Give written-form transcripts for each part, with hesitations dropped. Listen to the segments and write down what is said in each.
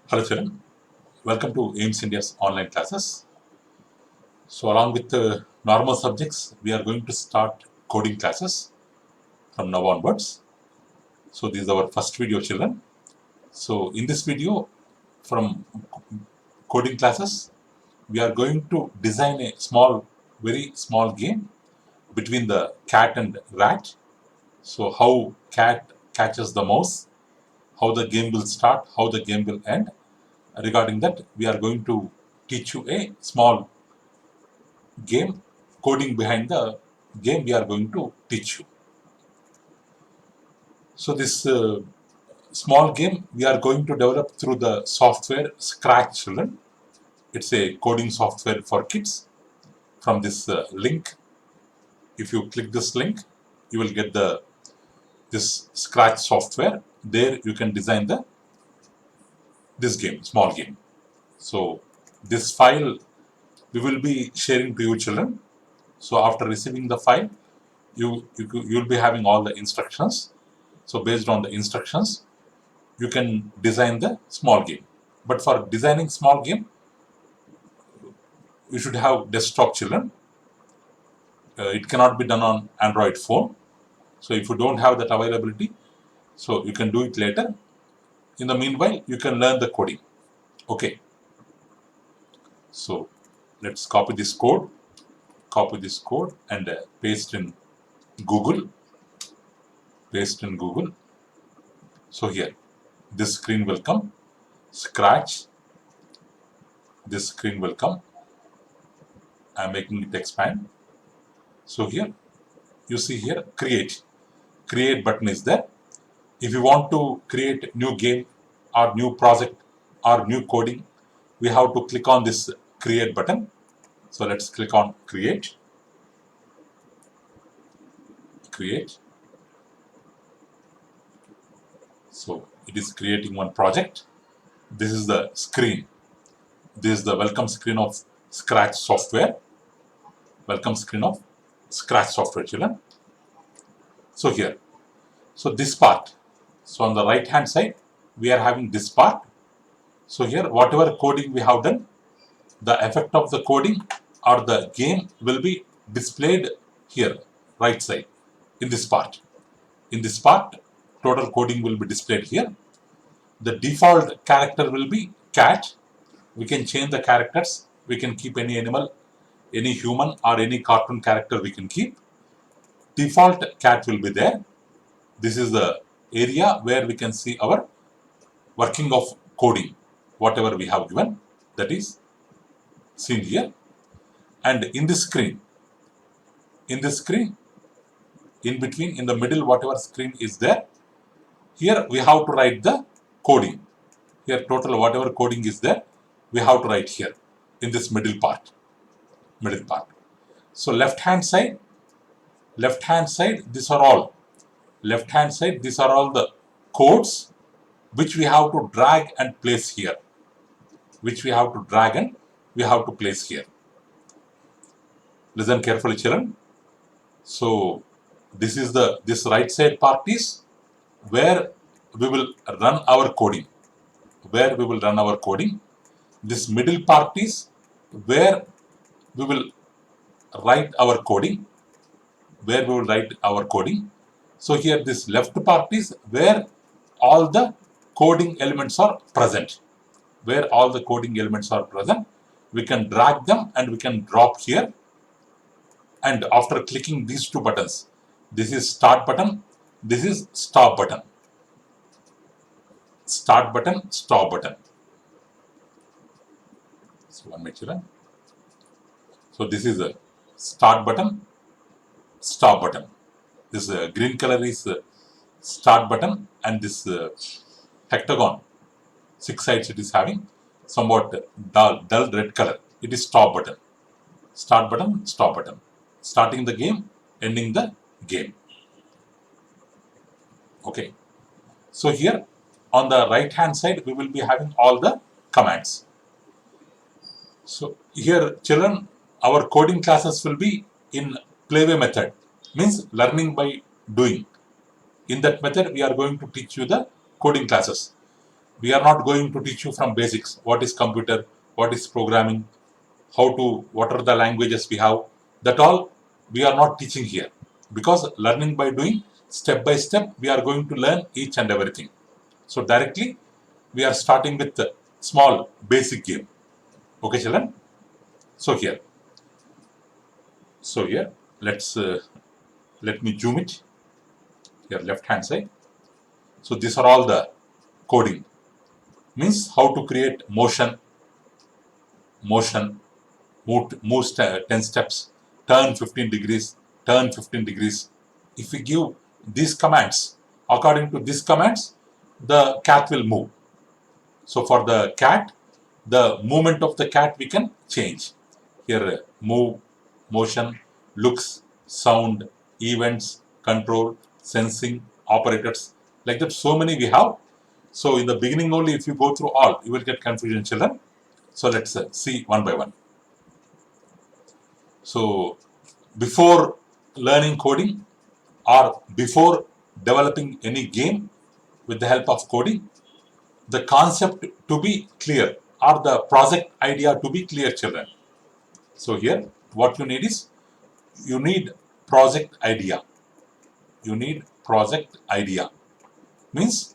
Hello children, welcome to AIMS India's online classes. So along with the normal subjects, we are going to start coding classes from now onwards. So this is our first video children. So in this video from coding classes, we are going to design a very small game between the cat and rat. So how cat catches the mouse, how the game will start, how the game will end. Regarding that, we are going to teach you a small game coding behind the game we are going to teach you. So this small game we are going to develop through the software Scratch children. It's a coding software for kids. From this link, if you click this link, you will get this Scratch software. There you can design this game, small game. So this file we will be sharing to you children. So after receiving the file, you'll be having all the instructions. So based on the instructions, you can design the small game. But for designing small game, you should have desktop children. It cannot be done on Android phone. So if you don't have that availability, so you can do it later. In the meanwhile, you can learn the coding. Okay. So let's copy this code and paste in Google. So here, this screen will come, Scratch, this screen will come. I'm making it expand. So here, you see here, create button is there. If you want to create new game or new project or new coding, we have to click on this create button. So let's click on create. So it is creating one project. This is the screen. This is the welcome screen of Scratch software. Children. So here, so this part. So on the right hand side, we are having this part. So here, whatever coding we have done, the effect of the coding or the game will be displayed here, right side, in this part. In this part, total coding will be displayed here. The default character will be cat. We can change the characters. We can keep any animal, any human or any cartoon character we can keep. Default cat will be there. This is the area where we can see our working of coding, whatever we have given, that is seen here. And in this screen, in between, in the middle, whatever screen is there, here we have to write the coding. Here total whatever coding is there, we have to write here in this middle part. So left hand side, these are all the codes which we have to drag and place here. Listen carefully children. So this right side part is where we will run our coding. This middle part is where we will write our coding. So here this left part is where all the coding elements are present. We can drag them and we can drop here. And after clicking these two buttons, this is start button, this is stop button. Stop button. So one minute children. So this is a start button, stop button. This green color is start button, and this hectagon, 6 sides it is having, somewhat dull red color. It is stop button. Start button, stop button. Starting the game, ending the game. Okay. So here on the right hand side, we will be having all the commands. So here children, our coding classes will be in playway method, means learning by doing. In that method, we are going to teach you the coding classes. We are not going to teach you from basics. What is computer? What is programming? What are the languages we have? That all we are not teaching here. Because learning by doing, step by step, we are going to learn each and everything. So directly, we are starting with the small basic game. Okay, children? So here, let me zoom it. Here, left hand side. So these are all the coding. Means how to create motion, move 10 steps, turn 15 degrees, turn 15 degrees. If we give these commands, according to these commands, the cat will move. So for the cat, the movement of the cat we can change. Here, move, motion, looks, sound, events, control, sensing, operators. Like that, so many we have. So in the beginning only, if you go through all, you will get confusion, children. So let's see one by one. So before learning coding or before developing any game with the help of coding, the concept to be clear or the project idea to be clear, children. So here what you need is, you need project idea. You need project idea. Means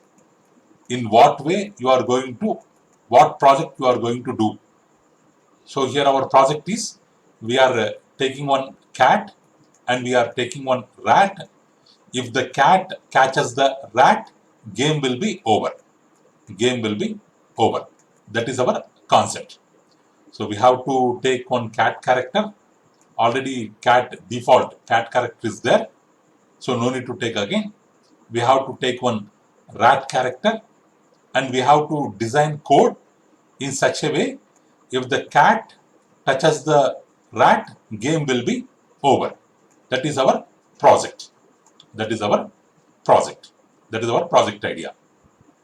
in what way you are going to, what project you are going to do. So here our project is, we are taking one cat and we are taking one rat. If the cat catches the rat, game will be over. Game will be over. That is our concept. So we have to take one cat character. Already default cat character is there. So no need to take again. We have to take one rat character and we have to design code in such a way, if the cat touches the rat, game will be over. That is our project. That is our project. That is our project idea.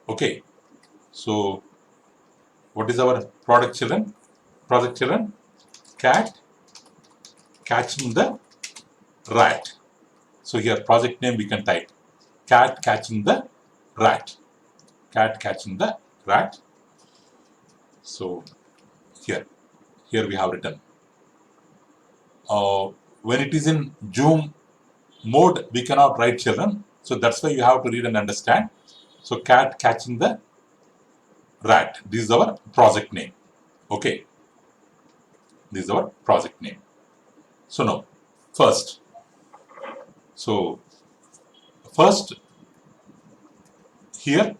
Okay. So what is our product, children? Project, children? Cat catching the rat. So here project name we can type cat catching the rat. Cat catching the rat. So here we have written. When it is in Zoom mode, we cannot write, children. So that's why you have to read and understand. So cat catching the rat. This is our project name. Okay. This is our project name. So now, first here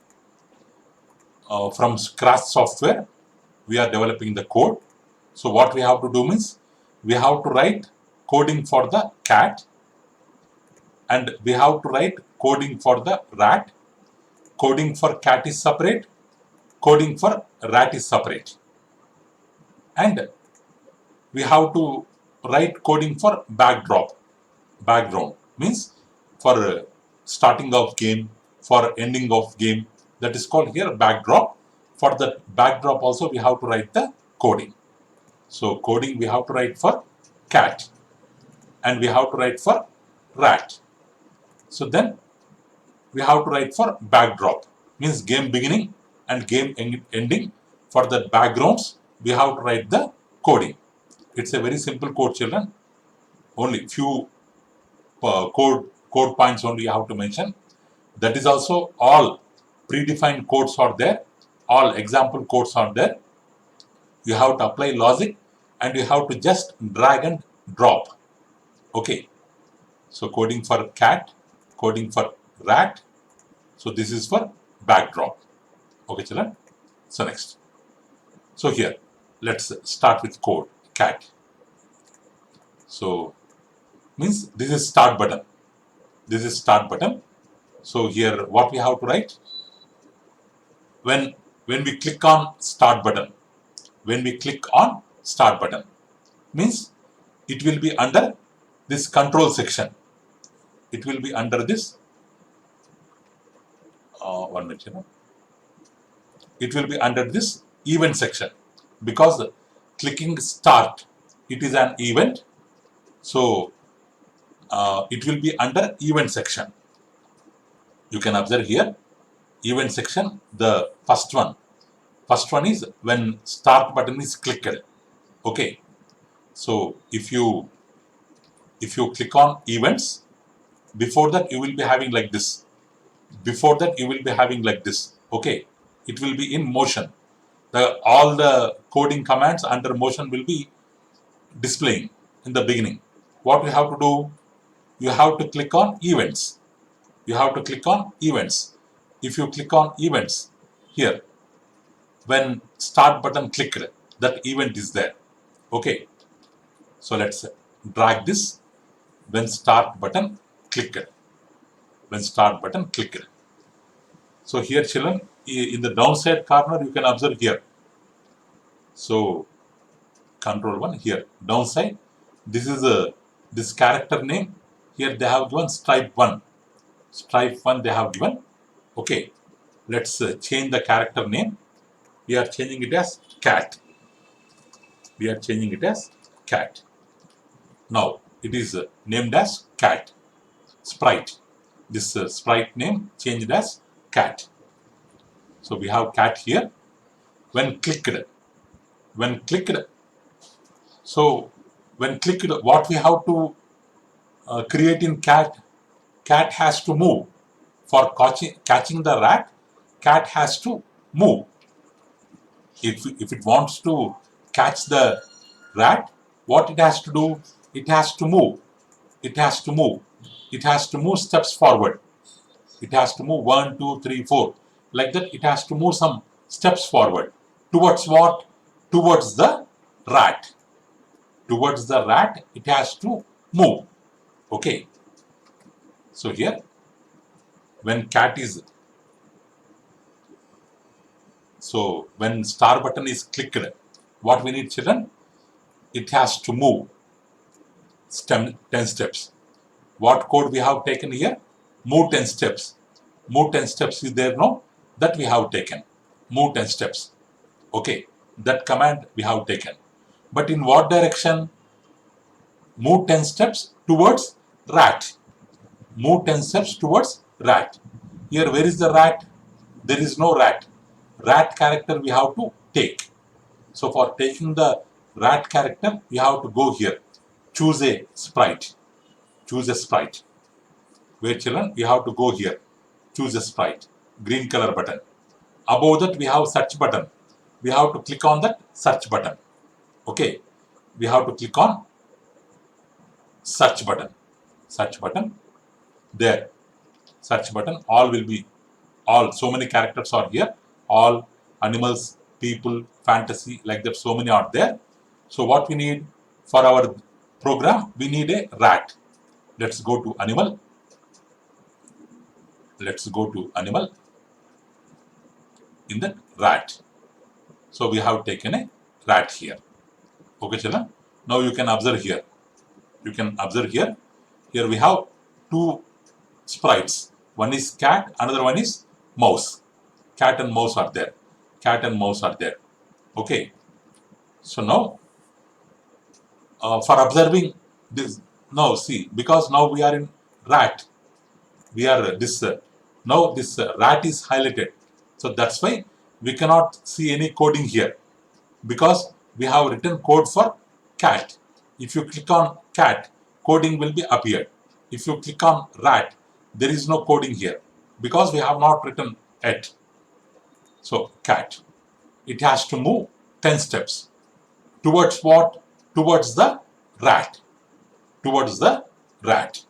from scratch software, we are developing the code. So what we have to do means, we have to write coding for the cat and we have to write coding for the rat. Coding for cat is separate, coding for rat is separate. And we have to write coding for background. Means for starting of game, for ending of game. That is called here backdrop. For the backdrop also we have to write the coding. So coding we have to write for cat and we have to write for rat. So then we have to write for backdrop. Means game beginning and game ending. For the backgrounds we have to write the coding. It's a very simple code, children. Only few code points only you have to mention. That is also all predefined codes are there. All example codes are there. You have to apply logic and you have to just drag and drop. Okay. So coding for cat, coding for rat. So this is for backdrop. Okay, children. So next. So here, let's start with code cat. So means this is start button. This is start button. So here what we have to write? When we click on start button, means it will be under this control section. It will be under this one minute, it will be under this event section, because clicking start, it is an event. So it will be under event section. You can observe here, event section, the first one is when start button is clicked. Okay, so if you click on events, before that you will be having like this. Before that you will be having like this. Okay, it will be in motion. All the coding commands under motion will be displaying in the beginning. What you have to do? You have to click on events. You have to click on events. If you click on events here, when start button clicked, that event is there. Okay, so let's drag this. When start button clicked. When start button clicked. So here, children, in the downside corner, you can observe here. So control 1 here, downside. This is this character name. Here they have given stripe 1. Stripe 1 they have given. Okay, let's change the character name. We are changing it as cat. We are changing it as cat. Now it is named as cat. Sprite. This sprite name changed as cat. So we have cat here. When clicked, so when clicked, what we have to create in cat has to move. For catching the rat, cat has to move. If it wants to catch the rat, what it has to do? It has to move. It has to move. It has to move steps forward. It has to move 1, 2, 3, 4. Like that, it has to move some steps forward. Towards what? Towards the rat. Towards the rat, it has to move. Okay. So here, when cat is, so when star button is clicked, what we need, children? It has to move 10 steps. What code we have taken here? Move 10 steps. Move 10 steps is there, no? That we have taken. Move 10 steps. Okay, that command we have taken. But in what direction? Move 10 steps towards rat. Move 10 steps towards rat. Here, where is the rat? There is no rat. Rat character we have to take. So for taking the rat character, we have to go here. Choose a sprite. Choose a sprite. Where, children? We have to go here. Choose a sprite. Green color button. Above that we have search button. We have to click on that search button. Okay. We have to click on search button. Search button. There. Search button. All will be, all, so many characters are here. All animals, people, fantasy, like that, so many are there. So what we need for our program? We need a rat. Let's go to animal. Let's go to animal. In the rat. So we have taken a rat here. Okay, children. Now you can observe here. You can observe here. Here we have two sprites. One is cat, another one is mouse. Cat and mouse are there. Cat and mouse are there. Okay. So now, for observing this, now see, because now we are in rat. We are this, now this rat is highlighted. So that's why we cannot see any coding here. Because we have written code for cat. If you click on cat, coding will be appeared. If you click on rat, there is no coding here. Because we have not written it. So cat. It has to move 10 steps. Towards what? Towards the rat. Towards the rat.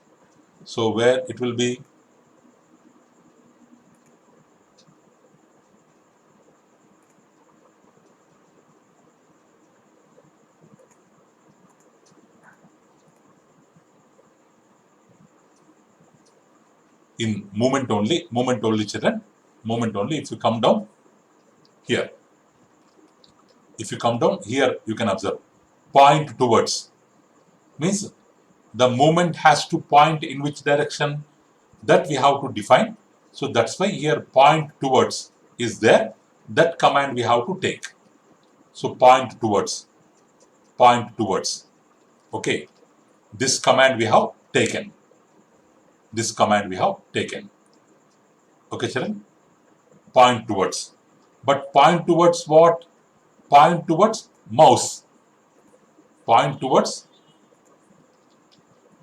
So where it will be? In movement only children, movement only. If you come down here, if you come down here, you can observe point towards, means the movement has to point in which direction, that we have to define. So that's why here point towards is there. That command we have to take. So point towards. Okay, this command we have taken. This command we have taken. Okay, children. point towards. But point towards what? Point towards mouse. Point towards,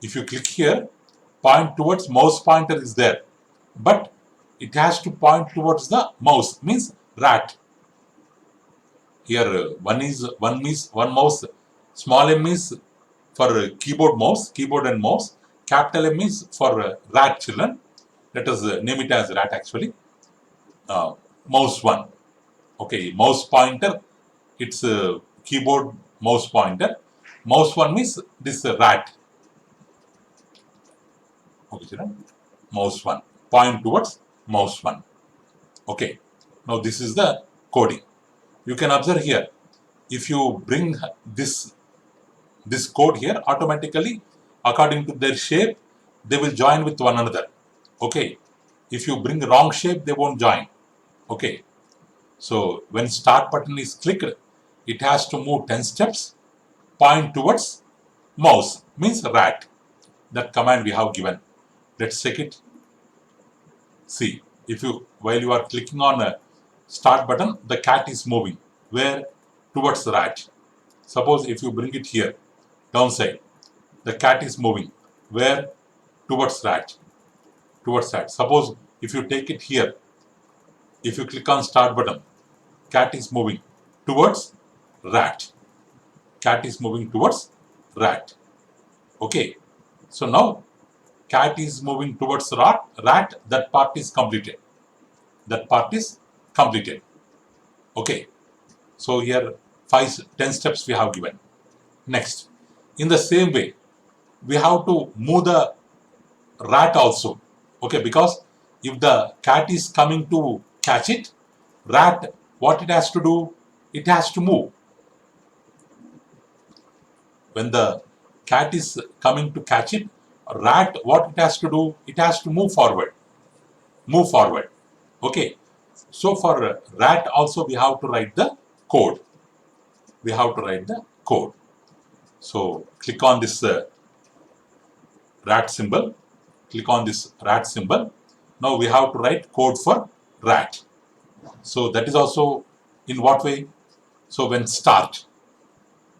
if you click here, point towards mouse pointer is there. But it has to point towards the mouse, means rat. Here one mouse, small m is for keyboard and mouse, capital M is for rat children. Let us name it as rat actually. Mouse 1. Okay, mouse pointer, it's keyboard mouse pointer. Mouse 1 means this rat. Okay, children. Mouse 1. Point towards mouse 1. Okay. Now this is the coding. You can observe here. If you bring this code here, automatically, according to their shape, they will join with one another. Okay. If you bring the wrong shape, they won't join. Okay. So when start button is clicked, it has to move 10 steps, point towards mouse, means rat. That command we have given. Let's check it. See, while you are clicking on a start button, the cat is moving. Where? Towards the rat. Suppose if you bring it here, downside, the cat is moving. Where? Towards rat. Towards rat. Suppose if you take it here, if you click on start button, cat is moving towards rat. Cat is moving towards rat. Okay. So now cat is moving towards rat. That part is completed. That part is completed. Okay. So here 10 steps we have given. Next, in the same way, we have to move the rat also. Okay, because if the cat is coming to catch it, rat, what it has to do? It has to move. When the cat is coming to catch it, rat, what it has to do? It has to move forward. Move forward. Okay. So for rat also we have to write the code. We have to write the code. So click on this rat symbol. Click on this rat symbol. Now we have to write code for rat. So that is also in what way? So when start.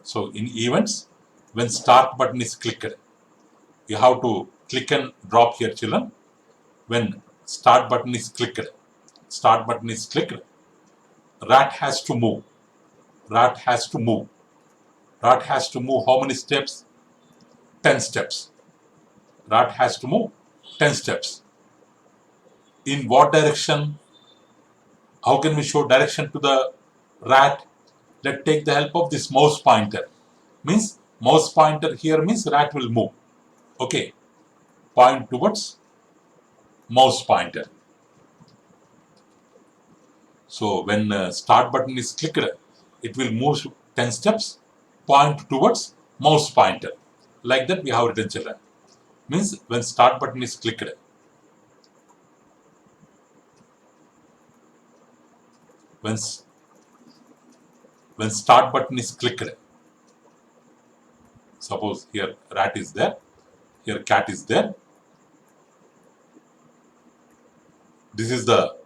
So in events, when start button is clicked, you have to click and drop here, children. When start button is clicked, rat has to move. Rat has to move. Rat has to move how many steps? 10 steps. Rat has to move 10 steps. In what direction? How can we show direction to the rat? Let's take the help of this mouse pointer. Means mouse pointer here means rat will move. Okay. Point towards mouse pointer. So when start button is clicked, it will move 10 steps, point towards mouse pointer. Like that we have written, children. Means when start button is clicked, when start button is clicked, suppose here rat is there, here cat is there. This is the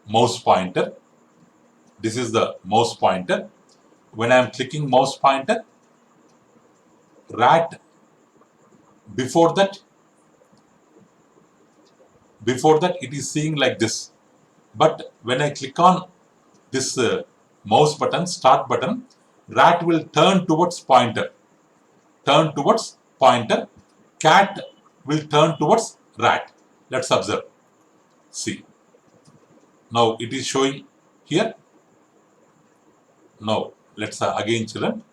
mouse pointer. This is the mouse pointer. When I am clicking mouse pointer, rat, before that it is seeing like this. But when I click on this mouse button, start button, rat will turn towards pointer. Turn towards pointer. Cat will turn towards rat. Let's observe. See. Now it is showing here. Now let's again, children.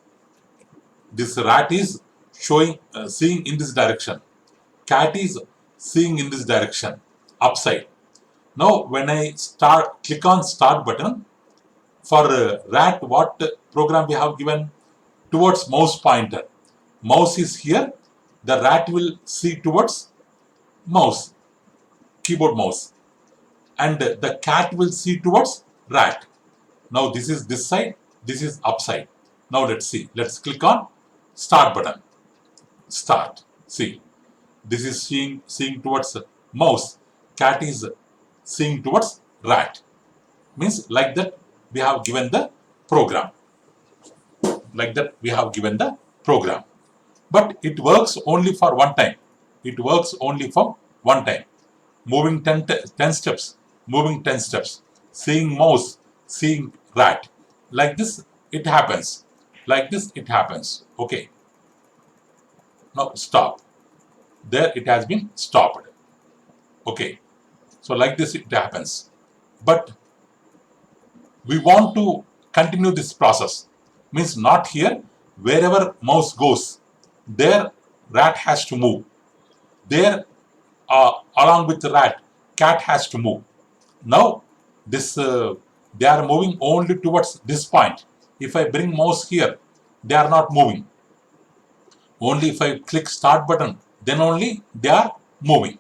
This rat is showing, seeing in this direction. Cat is seeing in this direction, upside. Now when I click on start button, for rat, what program we have given? Towards mouse pointer. Mouse is here. The rat will see towards mouse, keyboard mouse. And the cat will see towards rat. Now this is this side, this is upside. Now let's see. Let's click on start button. Start. See. This is seeing towards mouse. Cat is seeing towards rat. Means like that we have given the program. Like that we have given the program. But it works only for one time. It works only for one time. Moving 10 steps, moving 10 steps, seeing mouse, seeing rat. Like this it happens. Like this it happens. Okay. Now stop. There it has been stopped. Okay. So like this it happens. But we want to continue this process. Means not here. Wherever mouse goes, there rat has to move. There along with the rat, cat has to move. Now this they are moving only towards this point. If I bring mouse here, they are not moving. Only if I click start button, then only they are moving.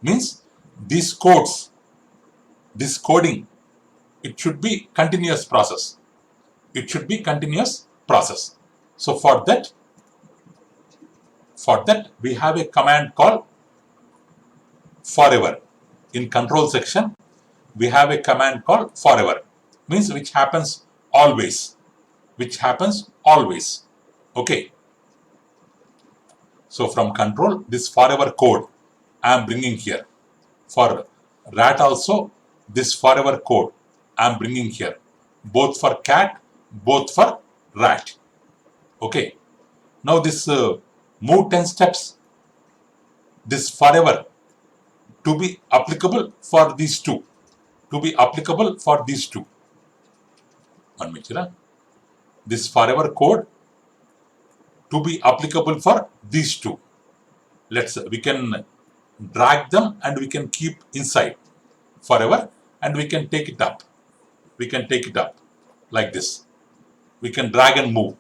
Means these codes, this coding, it should be continuous process. It should be continuous process. So for that we have a command called forever. In control section, we have a command called forever. Means which happens always. Which happens always. Okay. So from control, this forever code I am bringing here. For rat also, this forever code I am bringing here. Both for cat, both for rat. Okay. Now this move 10 steps, this forever to be applicable for these two. To be applicable for these two. One minute. This forever code to be applicable for these two. We can drag them and we can keep inside forever and we can take it up. We can take it up like this. We can drag and move.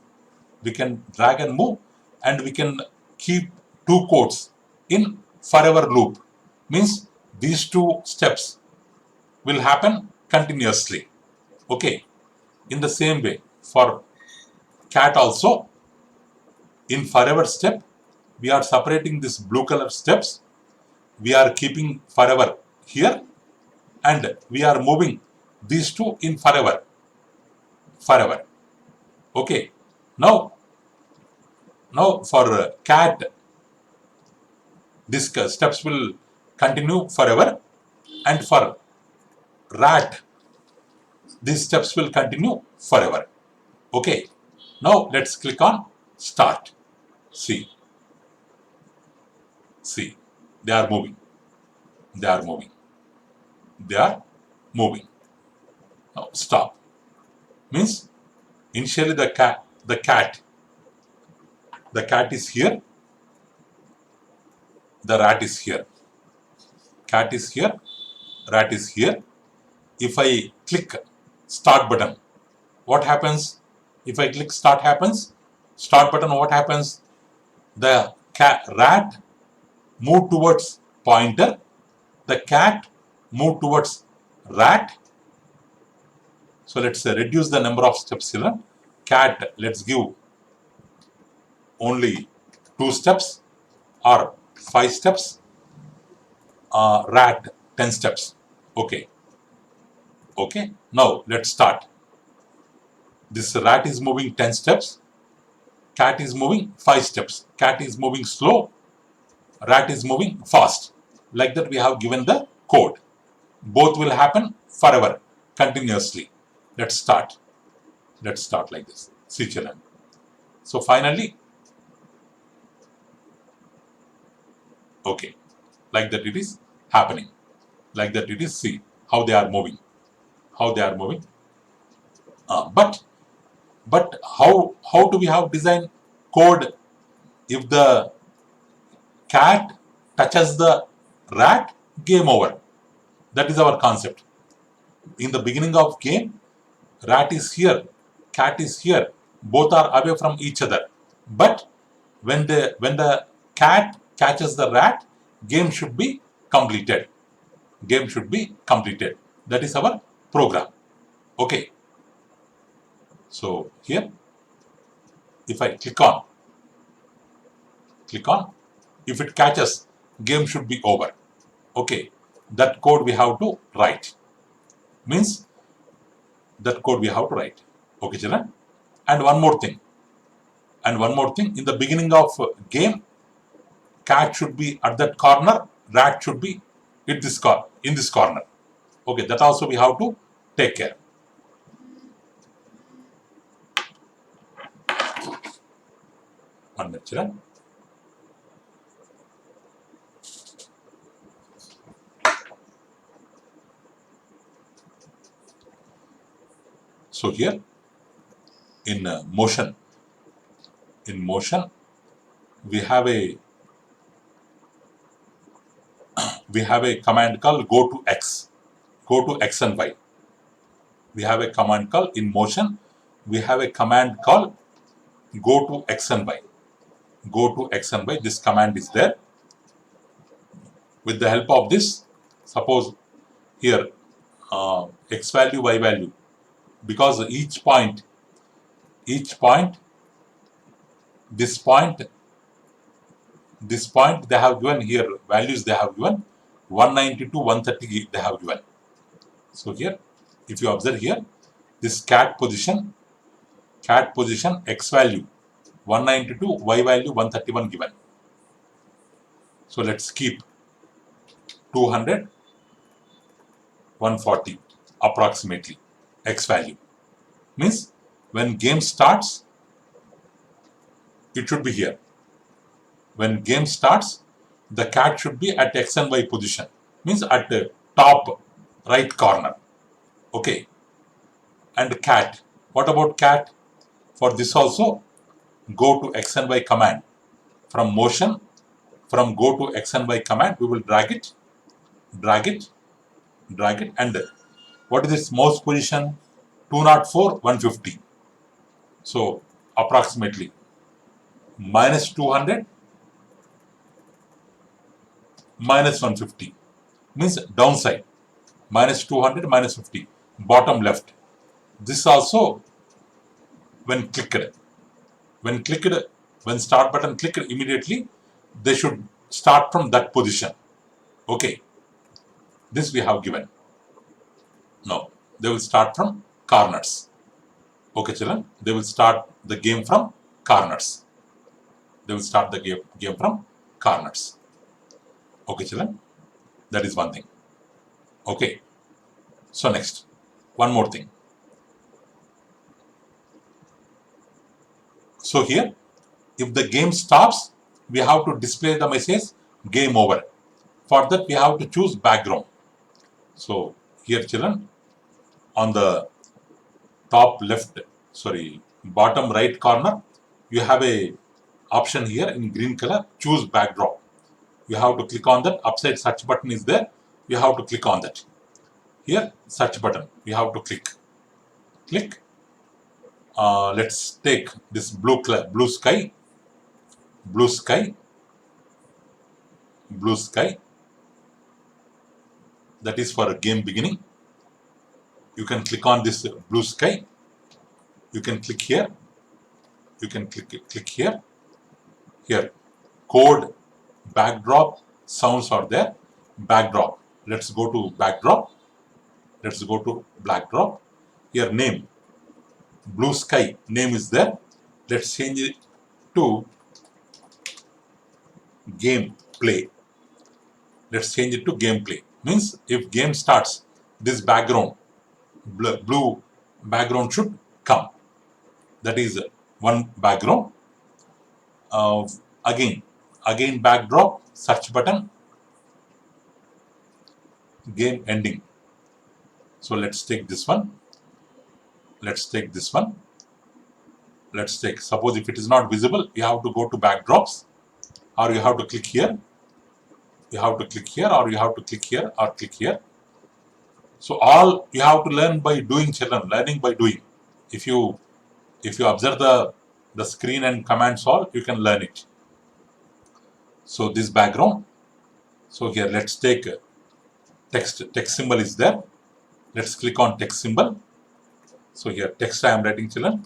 We can drag and move and we can keep two codes in forever loop. Means these two steps will happen continuously. Okay. In the same way, for cat also, in forever step, we are separating this blue color steps. We are keeping forever here and we are moving these two in forever. Forever. Okay. Now for cat, these steps will continue forever, and for rat, these steps will continue forever. Okay. Now let's click on start. See, they are moving. They are moving. They are moving. Now stop. Means initially the cat is here. The rat is here. Cat is here. Rat is here. If I click start button, what happens? If I click start button, what happens? The rat move towards pointer. The cat move towards rat. So let's reduce the number of steps here. Cat, let's give only 2 steps or 5 steps. Rat 10 steps. Okay. Okay. Now let's start. This rat is moving 10 steps. Cat is moving 5 steps. Cat is moving slow. Rat is moving fast. Like that we have given the code. Both will happen forever, continuously. Let's start. Let's start like this. See children. So finally, okay, like that it is happening. Like that it is, see how they are moving. How they are moving. But how do we have design code if the cat touches the rat? Game over. That is our concept. In the beginning of game, rat is here, cat is here. Both are away from each other. But when the cat catches the rat, game should be completed. Game should be completed. That is our program. Okay. So here, if I click on, if it catches, game should be over. Okay. That code we have to write. Means that code we have to write. Okay, children. And one more thing. In the beginning of game, cat should be at that corner, rat should be in this corner. Okay, that also we have to take care. One minute, children. So here in motion, we have a command called go to x and y. We have a command call in motion. We have a command called go to x and y. Go to x and y. This command is there. With the help of this, suppose here x value, y value, because each point, this point they have given here values, they have given 192, 130 they have given. So here, if you observe here, this cat position x value 192, y value 131 given. So let's keep 200, 140 approximately x value. Means when game starts, it should be here. When game starts, the cat should be at x and y position. Means at the top right corner. Okay. And cat. What about cat? For this also, go to x and y command. From motion, from go to x and y command, we will drag it, and what is its mouse position? 204, 150. So approximately minus 200, minus 150 means downside. Minus 200, minus 50, bottom left. This also when clicked, when start button clicked, immediately they should start from that position. Okay, this we have given. Now they will start from corners. Okay, children, they will start the game from corners. Okay, children, that is one thing. Okay, so next, one more thing. So here, if the game stops, we have to display the message game over. For that, we have to choose background. So here, children, on the bottom right corner, you have a option here in green color, choose backdrop. You have to click on that. Upside search button is there. You have to click on that. Here, search button. You have to click. Let's take this blue sky. That is for a game beginning. You can click on this blue sky. You can click here. You can click here. Here, code, backdrop, sounds are there. Backdrop. Let's go to backdrop. Here, name. Blue sky name is there. Let's change it to gameplay. Means if game starts, this background, blue background should come. That is one background. Again backdrop, search button, game ending. So let's take this one. Suppose if it is not visible, you have to go to backdrops, or you have to click here. Or click here. So all you have to learn by doing, children. Learning by doing. If you observe the screen and commands all, you can learn it. So this background. So here let's take text symbol is there. Let's click on text symbol. So here text I am writing, children.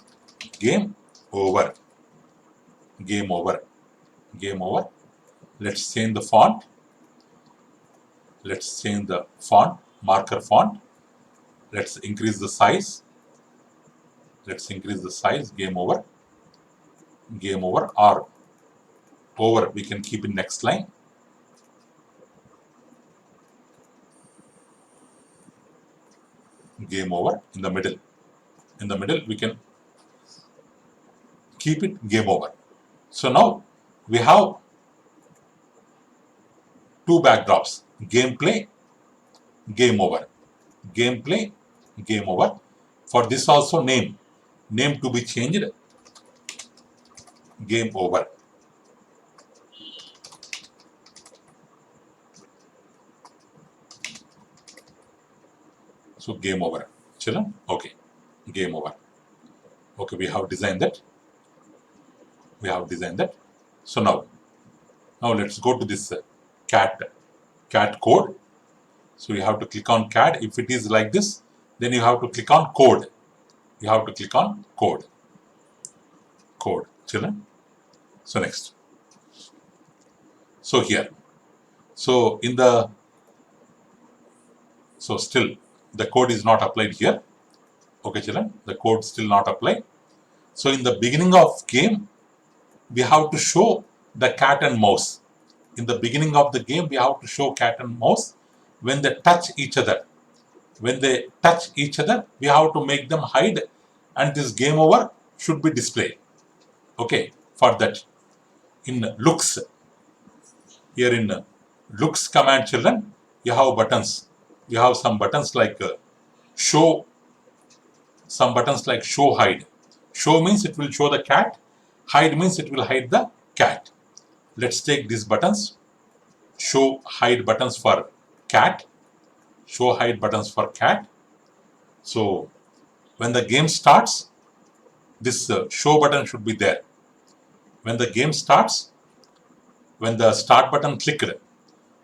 Game over. Let's change the font. Marker font. Let's increase the size. Let's increase the size. Game over. Game over. Or over we can keep in next line. Game over in the middle. In the middle we can keep it game over. So now we have two backdrops: gameplay, game over. Gameplay, game over. For this also name to be changed, game over. So game over, children. Okay, game over. Okay, we have designed that. So now let's go to this cat code. So you have to click on cat. If it is like this, then you have to click on code. Code, children. So next. So here. So in the still the code is not applied here. Okay, children, the code still not applied. So in the beginning of game, we have to show the cat and mouse. In the beginning of the game, we have to show cat and mouse. When they touch each other, we have to make them hide, and this game over should be displayed. Okay, for that, in looks, here in looks command, children, you have buttons. You have some buttons like show, some buttons like show, hide. Show means it will show the cat. Hide means it will hide the cat. Let's take these buttons. Show, hide buttons for cat. Show, hide buttons for cat. So when the game starts, this show button should be there. When the game starts, when the start button clicked,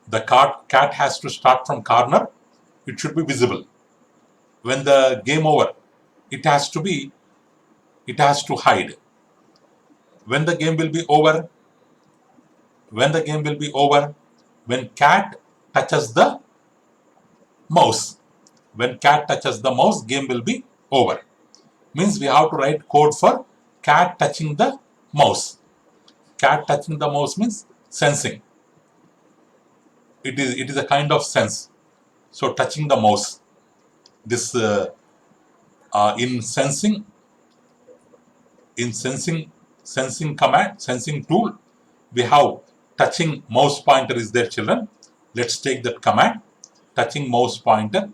the cat has to start from corner. It should be visible. When the game over, it has to hide. When the game will be over, when cat touches the mouse, game will be over. Means we have to write code for cat touching the mouse. Cat touching the mouse means sensing. It is a kind of sense. So touching the mouse. This in sensing command, sensing tool, we have touching mouse pointer is there, children. Let's take that command, touching mouse pointer.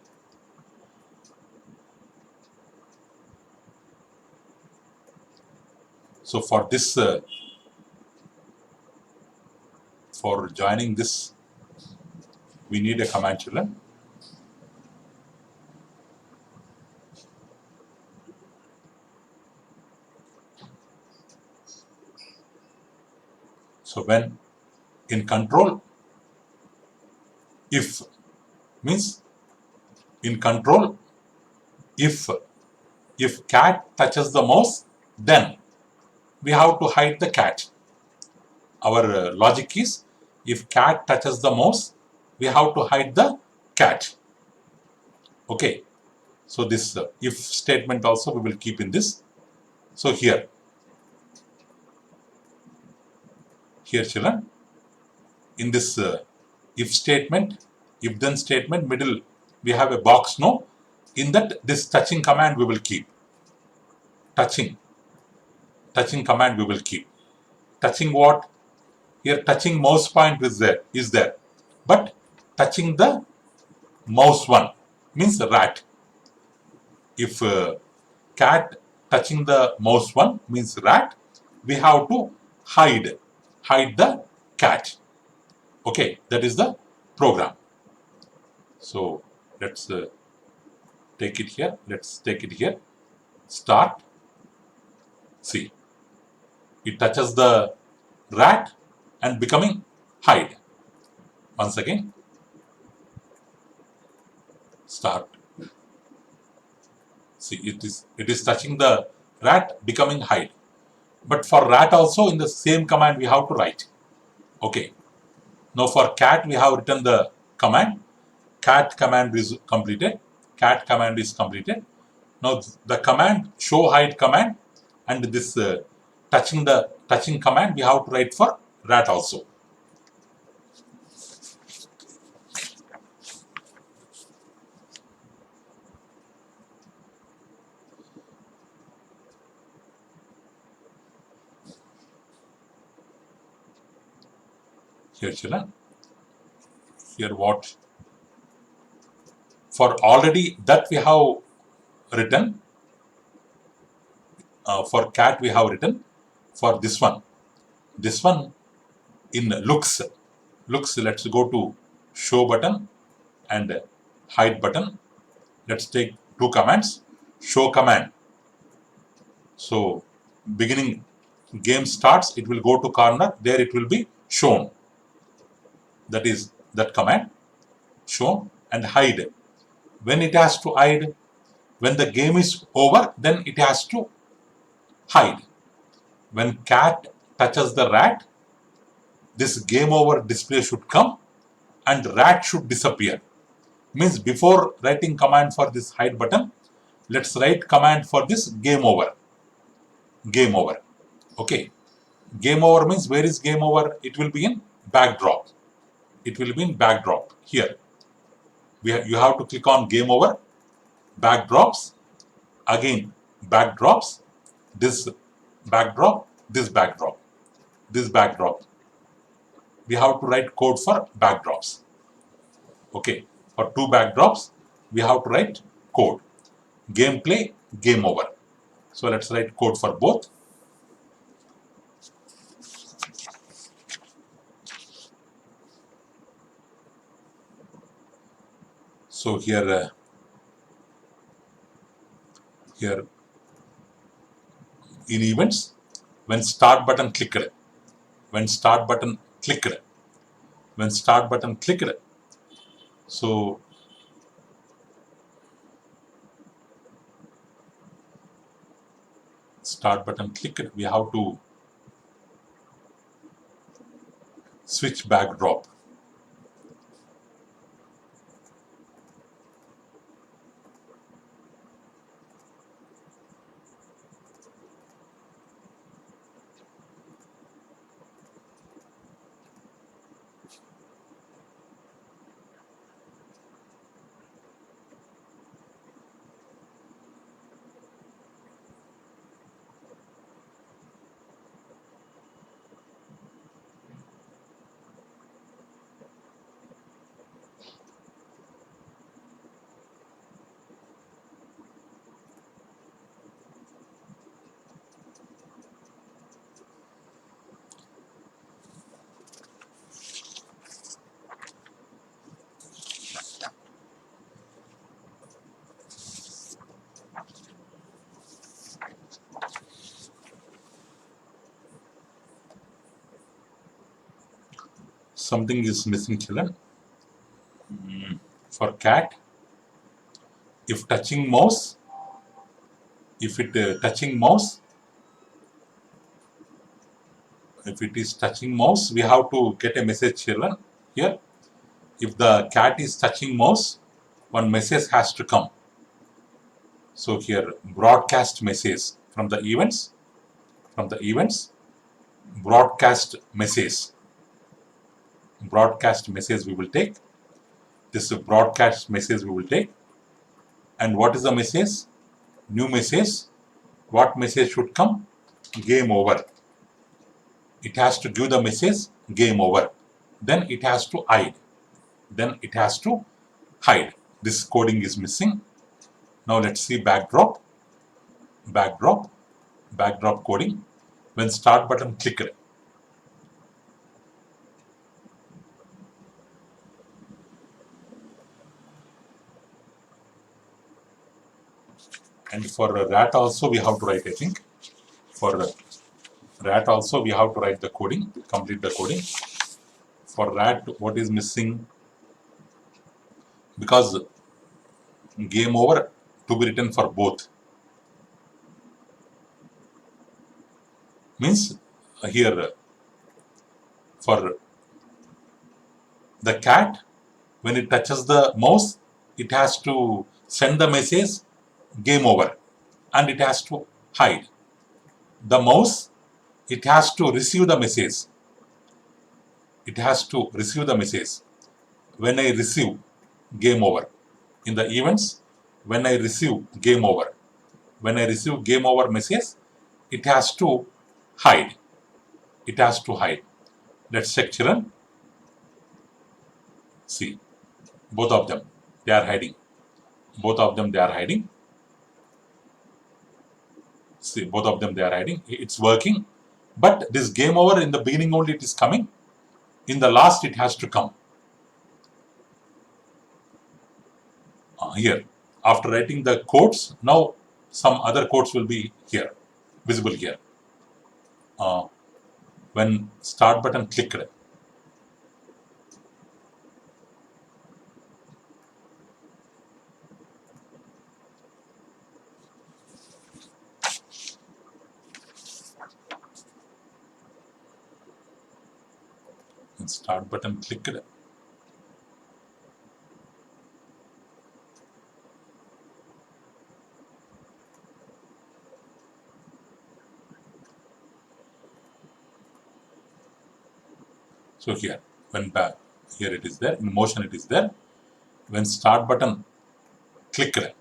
So for this, for joining this, we need a command, children. So when in control, if means in control, if cat touches the mouse, then we have to hide the cat. Our logic is, if cat touches the mouse, we have to hide the cat. Okay. So this if statement also we will keep in this. So here children, in this if statement, if then statement, middle we have a box, no? In that, this touching command we will keep. Touching command we will keep. Touching what? Here touching mouse point is there. But touching the mouse one means rat. If cat touching the mouse one means rat, we have to hide the cat. Okay, that is the program. So let's take it here. Start. See, it touches the rat and becoming hide. Once again, start. See, it is touching the rat, becoming hide. But for rat also, in the same command we have to write. Okay. Now for cat we have written the command. Cat command is completed. cat command is completed. Now the command show hide command and this touching command we have to write for rat also. Here children, here what for already that we have written, for cat we have written, for this one in looks, let's go to show button and hide button. Let's take two commands. Show command, so beginning game starts, it will go to corner, there it will be shown, that is that command shown. And hide, when it has to hide, when the game is over, then it has to hide. When cat touches the rat, this game over display should come and rat should disappear. Means before writing command for this hide button, let's write command for this game over. Game over. Okay. Game over means where is game over? It will be in backdrop. It will be in backdrop. Here. You have to click on game over, backdrops, again backdrops, this backdrop, this backdrop, this backdrop. We have to write code for backdrops. Okay. For two backdrops, we have to write code. Gameplay, game over. So let's write code for both. So here in events, when start button clicked, when start button clicked, when start button clicked, so start button clicked, we have to switch backdrop. Something is missing children. For cat, if touching mouse, if it touching mouse, if it is touching mouse, we have to get a message children. Here, if the cat is touching mouse, one message has to come. So here, broadcast message from the events, broadcast message we will take. This broadcast message we will take. And what is the message? New message. What message should come? Game over. It has to give the message game over. Then it has to hide. This coding is missing. Now let's see backdrop coding. When start button clicked, and for rat also we have to write, I think. For rat also we have to write the coding, complete the coding. For rat, what is missing? Because game over to be written for both. Means here for the cat, when it touches the mouse, it has to send the message game over, and it has to hide. The mouse, it has to receive the message. It has to receive the message. When I receive game over, in the events, when I receive game over, when I receive game over message, it has to hide. It has to hide. Let's check, children. See, both of them, they are hiding. Both of them, they are hiding. See, both of them, they are hiding. It's working. But this game over, in the beginning only it is coming. In the last, it has to come. Here. After writing the codes, now some other codes will be here, visible here. When start button clicked, start button clicked, so here, when back, here it is there, in motion it is there. When start button clicked,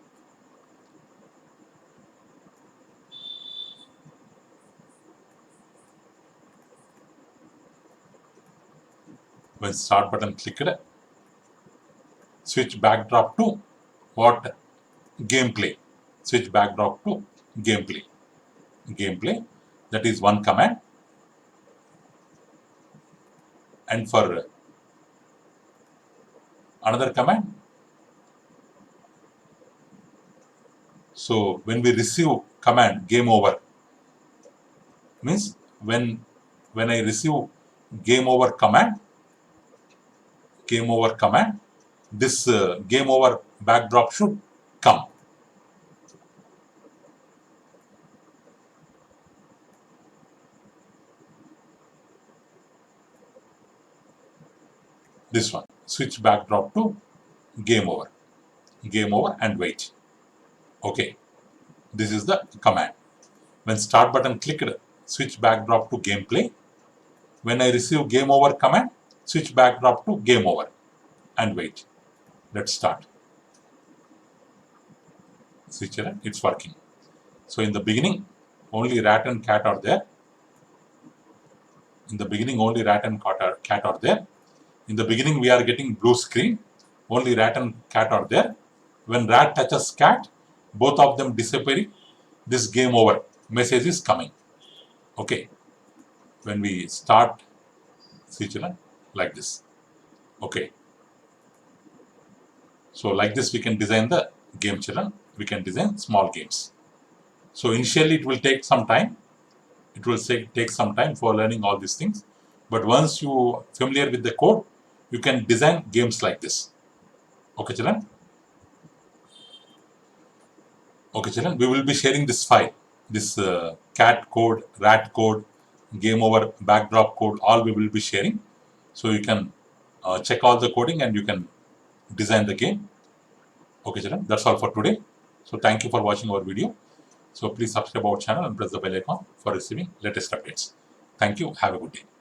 when start button clicked, switch backdrop to what? Gameplay. Switch backdrop to gameplay. Gameplay, that is one command. And for another command, so when we receive command game over, means when I receive game over command, this game over backdrop should come. This one, switch backdrop to game over and wait. Okay, this is the command. When start button clicked, switch backdrop to gameplay. When I receive game over command, switch backdrop to game over and wait. Let's start. See, children, it's working. So in the beginning, only rat and cat are there. In the beginning, only rat and cat are there. In the beginning, we are getting blue screen. Only rat and cat are there. When rat touches cat, both of them disappearing. This game over message is coming. Okay. When we start, see, children, like this. Okay. So like this, we can design the game, children. We can design small games. So initially, it will take some time. It will take some time for learning all these things. But once you are familiar with the code, you can design games like this. Okay, children? Okay, children, we will be sharing this file, this cat code, rat code, game over, backdrop code, all we will be sharing. So you can check all the coding and you can design the game. Okay, children, that's all for today. So thank you for watching our video. So please subscribe our channel and press the bell icon for receiving latest updates. Thank you. Have a good day.